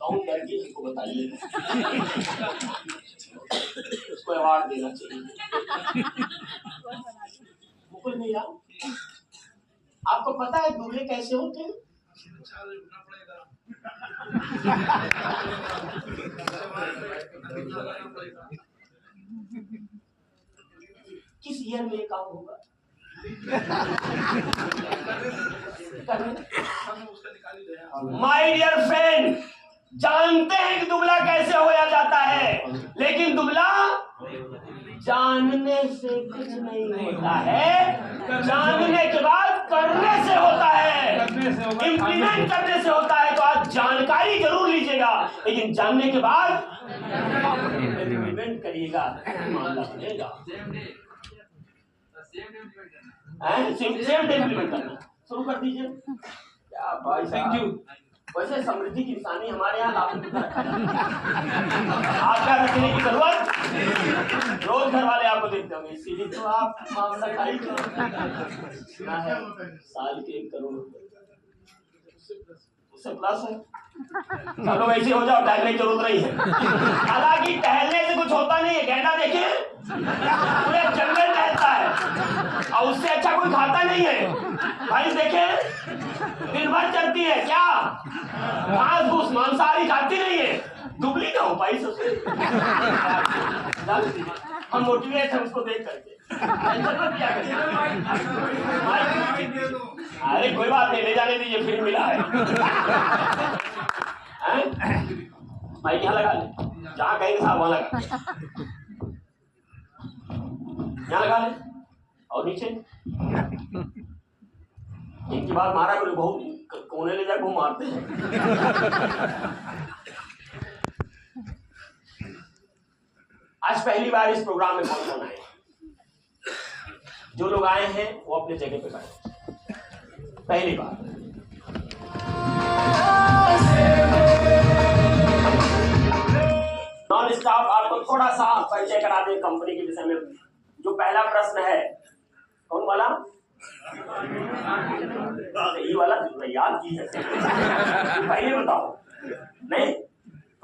कौन करके उसको बताइए, उसको अवार्ड देना चाहिए। मुकुल भैया, आपको पता है दुबले कैसे होते हैं? किस ईयर में ये काम होगा? माय डियर फ्रेंड, जानते हैं कि दुबला कैसे होया जाता है, लेकिन दुबला जानने से कुछ नहीं होता है, जानने के बाद करने से होता है, इम्प्लीमेंट करने से होता है। तो आज जानकारी जरूर लीजिएगा, लेकिन जानने के बाद इम्प्लीमेंट करिएगा, मामला बनेगा। सेम डे इम्प्लीमेंट करना शुरू कर दीजिए। क्या भाई, थैंक यू। वैसे समृद्धि की निशानी हमारे यहाँ लागू रखा जाता है, आपका रखने की जरूरत, रोज घर वाले आपको देखते होंगे, इसीलिए तो आप मामला खाली सुना है साल के 1 करोड़ उससे प्लस है। सब लोग ऐसे हो जाओ, टहलने की जरूरत नहीं है। हालांकि टहलने से कुछ होता नहीं है, गैंडा देखिए पूरे जंगल टहलता है और उससे अच्छा कोई खाता नहीं है। भाई देखे दिन भर चलती है, क्या घास फूस मांसाहारी खाती नहीं है, दुबली ना हो पाई सबसे। हम मोटिवेट है उसको देख करके, अरे कोई बात नहीं, ले जाने दीजिए, फिर मिला है। भाई यहाँ लगा ले, जहाँ कहेंगे साहब वहां लगा, यहाँ लगा ले और नीचे। एक की बात मारा बोले बहुत कोने ले जाकर वो मारते हैं। आज पहली बार इस प्रोग्राम में कौन आए? जो लोग आए हैं वो अपने जगह पे बैठे, पहली बार। नॉन स्टॉप आपको थोड़ा सा परिचय करा दें कंपनी के विषय में। जो पहला प्रश्न है, कौन वाला? ये वाला याद की है, पहले बताओ। नहीं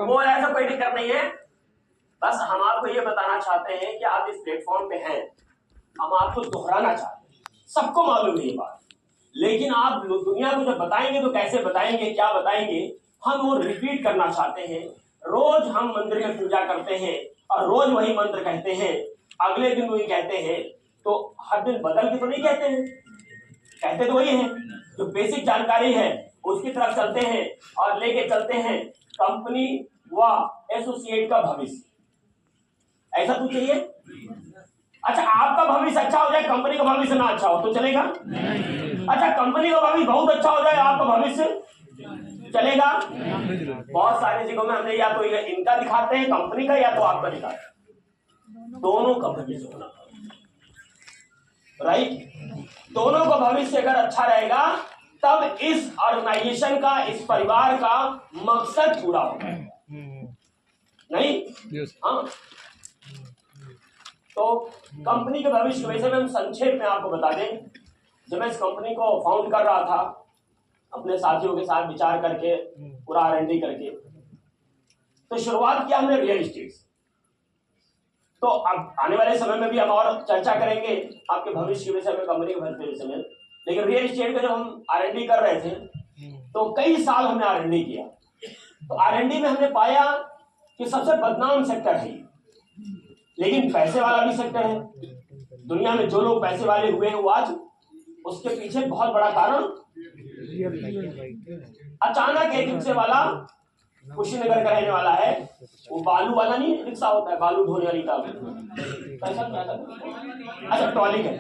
वो ऐसा कोई दिक्कत नहीं है, बस हम आपको ये बताना चाहते हैं कि आप इस प्लेटफॉर्म पे हैं, हम आपको दोहराना चाहते हैं। सबको मालूम है ये बात, लेकिन आप दुनिया को जब बताएंगे तो कैसे बताएंगे, क्या बताएंगे, हम वो रिपीट करना चाहते हैं। रोज हम मंदिर में पूजा करते हैं और रोज वही मंत्र कहते हैं, अगले दिन वही कहते हैं, तो हर दिन बदल के तो नहीं कहते हैं, कहते तो वही है। जो बेसिक जानकारी है उसकी तरफ चलते हैं और लेके चलते हैं कंपनी व एसोसिएट का भविष्य। ऐसा कुछ चाहिए? अच्छा, आपका भविष्य अच्छा हो जाए, कंपनी का भविष्य ना अच्छा हो तो चलेगा? अच्छा, कंपनी का भविष्य बहुत अच्छा हो जाए, आपका भविष्य चलेगा? बहुत सारी जगहों में हमने या तो इनका दिखाते हैं कंपनी का, या तो आपका दिखाते हैं, दोनों का भविष्य होना, राइट? दोनों का भविष्य अगर अच्छा रहेगा तब इस ऑर्गेनाइजेशन का, इस परिवार का मकसद पूरा होगा, नहीं? हाँ, तो कंपनी के भविष्य वैसे में हम संक्षेप में आपको बता दें। जब मैं इस कंपनी को फाउंड कर रहा था अपने साथियों के साथ विचार करके, पूरा R&D करके, तो शुरुआत किया हमने रियल एस्टेट। तो अब आने वाले समय में भी हम और चर्चा करेंगे आपके भविष्य के विषय में, कंपनी के भविष्य के विषय में। लेकिन रियल एस्टेट का जब हम R&D कर रहे थे तो कई साल हमने R&D किया। तो R&D में हमने पाया कि सबसे बदनाम सेक्टर है, लेकिन पैसे वाला भी सेक्टर है। दुनिया में जो लोग पैसे वाले हुए हैं वो आज, उसके पीछे बहुत बड़ा कारण, अचानक एक रिक्शे वाला कुशीनगर का रहने वाला है, वो बालू वाला नहीं, रिक्शा होता है बालू ढोने वाली का, पैसा क्या करता है, अच्छा ट्रॉली है।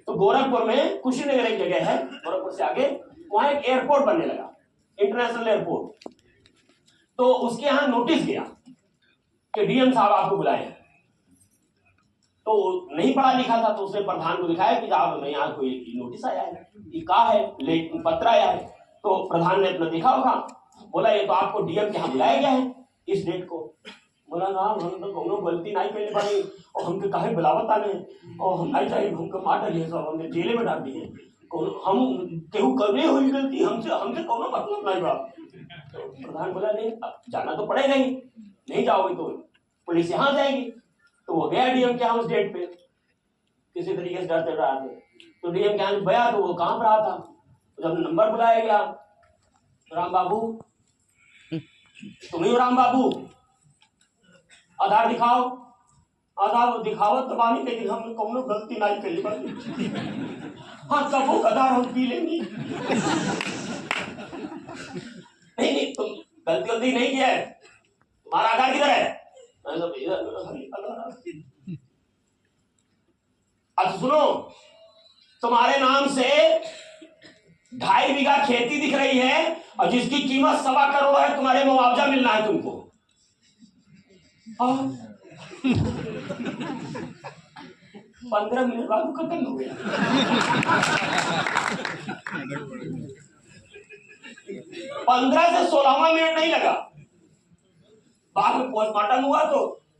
तो गोरखपुर में कुशीनगर एक जगह है, गोरखपुर से आगे, वहां एक एयरपोर्ट बनने लगा, इंटरनेशनल एयरपोर्ट। तो उसके यहाँ नोटिस गया कि डीएम साहब आपको बुलाए। तो नहीं पढ़ा लिखा था, तो उसने प्रधान को दिखाया कि आप यहाँ कोई नोटिस आया है, ये कहा है, पत्र आया है। तो प्रधान ने अपना देखा होगा, बोला ये तो आपको डीएम के यहाँ बुलाया गया है इस डेट को। बोला ना, हम तो कोनो गलती नहीं करने पाई और हमके काहे बुलावत आने, और हम नहीं चाहिए, हमको मार डालिए सब, हमने जेले में डाल दिए। हम केहू करने हुई गलती, हमसे कोनो मतलब नहीं बा, तो प्रधान बोला नहीं, अब जाना तो पड़ेगा ही, नहीं जाओगे तो पुलिस यहाँ जाएगी। तो वो गया डीएम के यहाँ उस डेट पे, किसी तरीके से डरते रहा थे। तो डीएम के यहाँ गया तो वो कहाँ पर रहा था, तो जब नंबर बुलाया गया, राम बाबू तुम ही हो राम बाबू, आधार दिखाओ। आधार दिखाओ तो बानी, लेकिन हम कौनो गलती नहीं करी बड़ी। हाँ तब वो आधार हम पी लेंगे। नहीं तुम गलती नहीं किया है, तुम्हारा आधार किधर है? अच्छा सुनो, तुम्हारे नाम से 2.5 बीघा खेती दिख रही है और जिसकी कीमत 1.25 करोड़ है, तुम्हारे मुआवजा मिलना है तुमको। 15 मिनट बाद खत्म हो गया। 15 से 16वां मिनट नहीं लगा, बाद में पोस्टमार्टम हुआ तो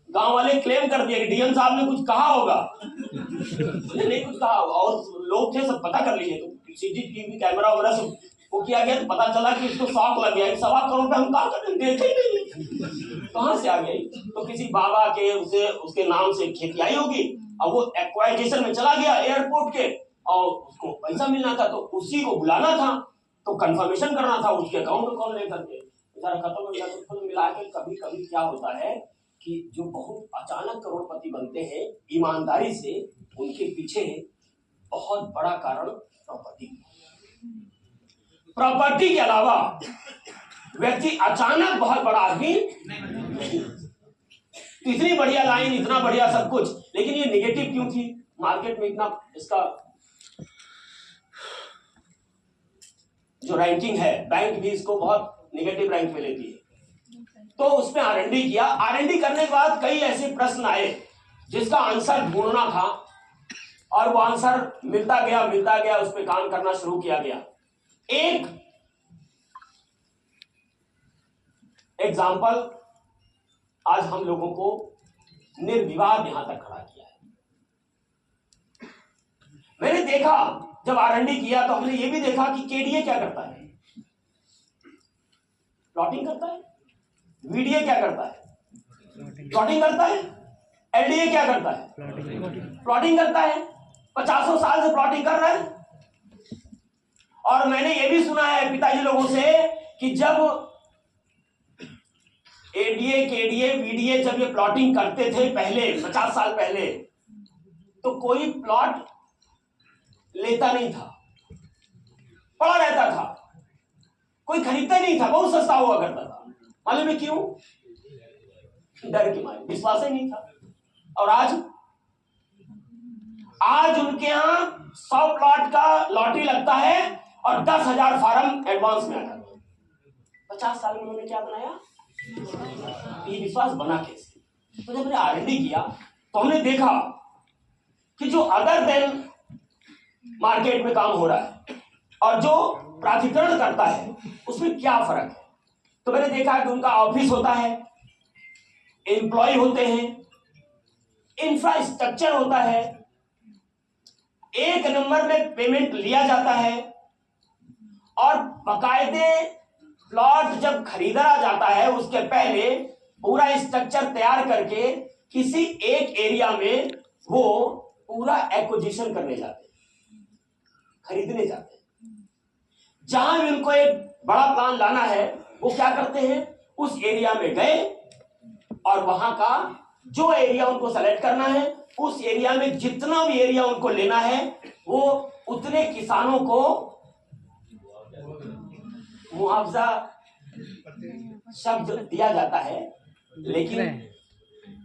गांव वाले क्लेम कर दिए कि डीएम साहब ने कुछ कहा होगा। नहीं कुछ कहा होगा, और लोग थे सब पता कर लिए, तो सीसीटीवी कैमरा वगैरह सब वो किया गया, तो पता चला कि इसको शौक लग गया, 1.25 करोड़ पे हम कहा करते देखे ही नहीं, कहां से आ गई। तो किसी बाबा के उसके नाम से खेती आई होगी, और वो एक्वाइजेशन में चला गया एयरपोर्ट के, और उसको पैसा मिलना था, तो उसी को बुलाना था, तो कंफर्मेशन करना था उसके अकाउंट में कौन लेकर के खत्म हो गया। तो कुल मिला के कभी कभी क्या होता है कि जो बहुत अचानक करोड़पति बनते हैं ईमानदारी से, उनके पीछे बहुत बड़ा कारण प्रॉपर्टी के अलावा व्यक्ति अचानक बहुत बड़ा आदमी नहीं। इतनी बढ़िया लाइन, इतना बढ़िया सब कुछ, लेकिन ये नेगेटिव क्यों थी? मार्केट में इतना इसका जो रैंकिंग है, बैंक भी इसको बहुत नेगेटिव रैंक पे लेती है। तो उसमें आरएनडी किया। आरएनडी करने के बाद कई ऐसे प्रश्न आए जिसका आंसर ढूंढना था, और वो आंसर मिलता गया, उस पर काम करना शुरू किया गया। एक एग्जाम्पल आज हम लोगों को निर्विवाद यहां तक खड़ा किया है। मैंने देखा जब आरएनडी किया तो हमने ये भी देखा कि केडीए क्या करता है, प्लॉटिंग करता है। वीडीए क्या करता है, प्लॉटिंग करता है। एलडीए क्या करता है, प्लॉटिंग करता है। 50 साल से प्लॉटिंग कर रहा है। और मैंने ये भी सुना है पिताजी लोगों से कि जब एडीए, केडीए, वीडीए जब ये प्लॉटिंग करते थे पहले 50 साल पहले, तो कोई प्लॉट लेता नहीं था, पड़ा रहता था, कोई खरीदता नहीं था, बहुत सस्ता हुआ करता था। मालूम है क्यों? डर के मारे, विश्वास ही नहीं था। और आज उनके यहाँ 100 प्लॉट का लॉटरी लगता है और 10,000 फार्म एडवांस में आता है। 50 साल में उन्होंने क्या बनाया? ये विश्वास बना कैसे? तो जब मैंने आरएनडी किया तो हमने देखा कि जो अदर देन मार्केट में काम हो रहा है और जो प्राधिकरण करता है उसमें क्या फर्क है। तो मैंने देखा कि उनका ऑफिस होता है, एम्प्लॉय होते हैं, इंफ्रास्ट्रक्चर होता है, एक नंबर में पेमेंट लिया जाता है, और बाकायदे प्लॉट जब खरीदा जाता है उसके पहले पूरा स्ट्रक्चर तैयार करके किसी एक एरिया में वो पूरा एक्विजिशन करने जाते हैं, खरीदने जाते हैं। जहां भी उनको एक बड़ा प्लान लाना है वो क्या करते हैं, उस एरिया में गए और वहां का जो एरिया उनको सेलेक्ट करना है, उस एरिया में जितना भी एरिया उनको लेना है वो उतने किसानों को मुआवजा शब्द दिया जाता है, लेकिन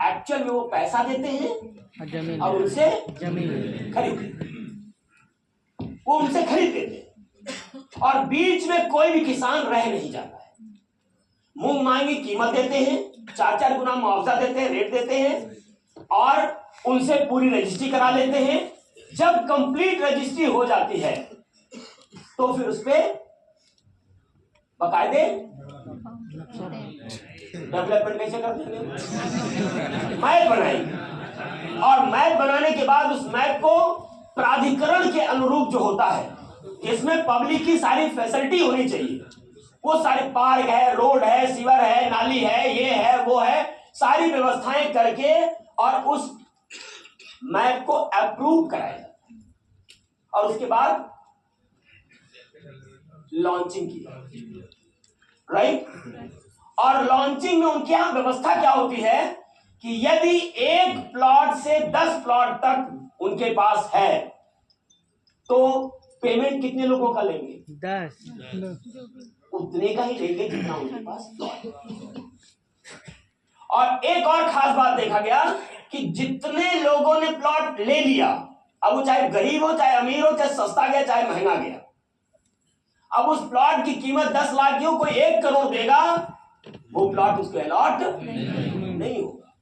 एक्चुअल में वो पैसा देते हैं और उनसे जमीन खरीदते, वो उनसे खरीद देते हैं। और बीच में कोई भी किसान रह नहीं जाता है। मुंह मांगी कीमत देते हैं, 4-4 गुना मुआवजा देते हैं, रेट देते हैं, और उनसे पूरी रजिस्ट्री करा लेते हैं। जब कंप्लीट रजिस्ट्री हो जाती है तो फिर उस पर बाकायदे डेवलपमेंट कैसे करते हैं, मैप बनाएंगे, और मैप बनाने के बाद उस मैप को प्राधिकरण के अनुरूप जो होता है, जिसमें पब्लिक की सारी फैसिलिटी होनी चाहिए, वो सारे पार्क है, रोड है, सीवर है, नाली है, ये है, वो है, सारी व्यवस्थाएं करके और उस मैप को अप्रूव कराया जाता है और उसके बाद लॉन्चिंग की जाती है, राइट। और लॉन्चिंग में उनके यहां व्यवस्था क्या होती है कि यदि एक प्लॉट से 10 प्लॉट तक उनके पास है तो पेमेंट कितने लोगों का लेंगे? 10। उतने का ही लेंगे जितना उनके पास प्लॉट। और एक और खास बात देखा गया कि जितने लोगों ने प्लॉट ले लिया, अब वो चाहे गरीब हो, चाहे अमीर हो, चाहे सस्ता गया, चाहे महंगा गया, अब उस प्लॉट की कीमत 10 लाख की हो, कोई 1 करोड़ देगा, वो प्लॉट उसको अलॉट नहीं होगा।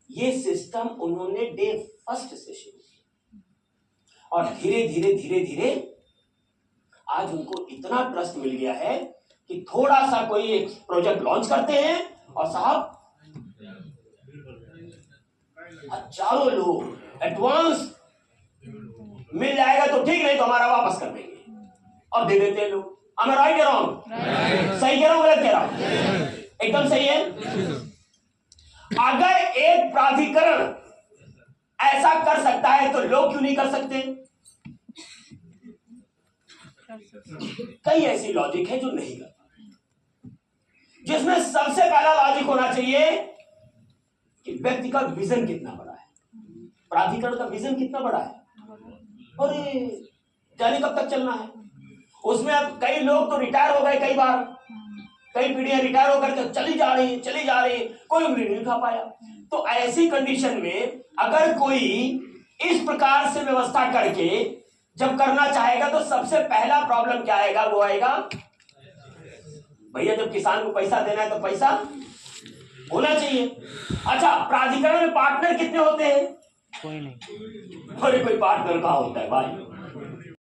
ये सिस्टम उन्होंने डे फर्स्ट से शुरू किया और धीरे धीरे धीरे धीरे आज उनको इतना ट्रस्ट मिल गया है कि थोड़ा सा कोई एक प्रोजेक्ट लॉन्च करते हैं और साहब हजारों लोग एडवांस मिल जाएगा तो ठीक, नहीं तो हमारा वापस कर देंगे और दे देते हैं लोग। मैं राइट कह रहा हूं? सही कह रहा हूं, गलत कह रहा हूं? एकदम सही है। अगर एक प्राधिकरण ऐसा कर सकता है तो लोग क्यों नहीं कर सकते? कई ऐसी लॉजिक है जो नहीं कर पाते, जिसमें सबसे पहला लॉजिक होना चाहिए कि व्यक्ति का विजन कितना बड़ा है, प्राधिकरण का विजन कितना बड़ा है, और जाने कब तक चलना है। उसमें अब कई लोग तो रिटायर हो गए, कई बार कई पीढ़ियां रिटायर होकर चली जा रही, कोई उम्र नहीं उठा पाया। तो ऐसी कंडीशन में अगर कोई इस प्रकार से व्यवस्था करके जब करना चाहेगा तो सबसे पहला प्रॉब्लम क्या आएगा? वो आएगा भैया जब किसान को पैसा देना है तो पैसा होना चाहिए। अच्छा, प्राधिकरण में पार्टनर कितने होते हैं? कोई नहीं। अरे कोई पार्टनर कहाँ होता है भाई?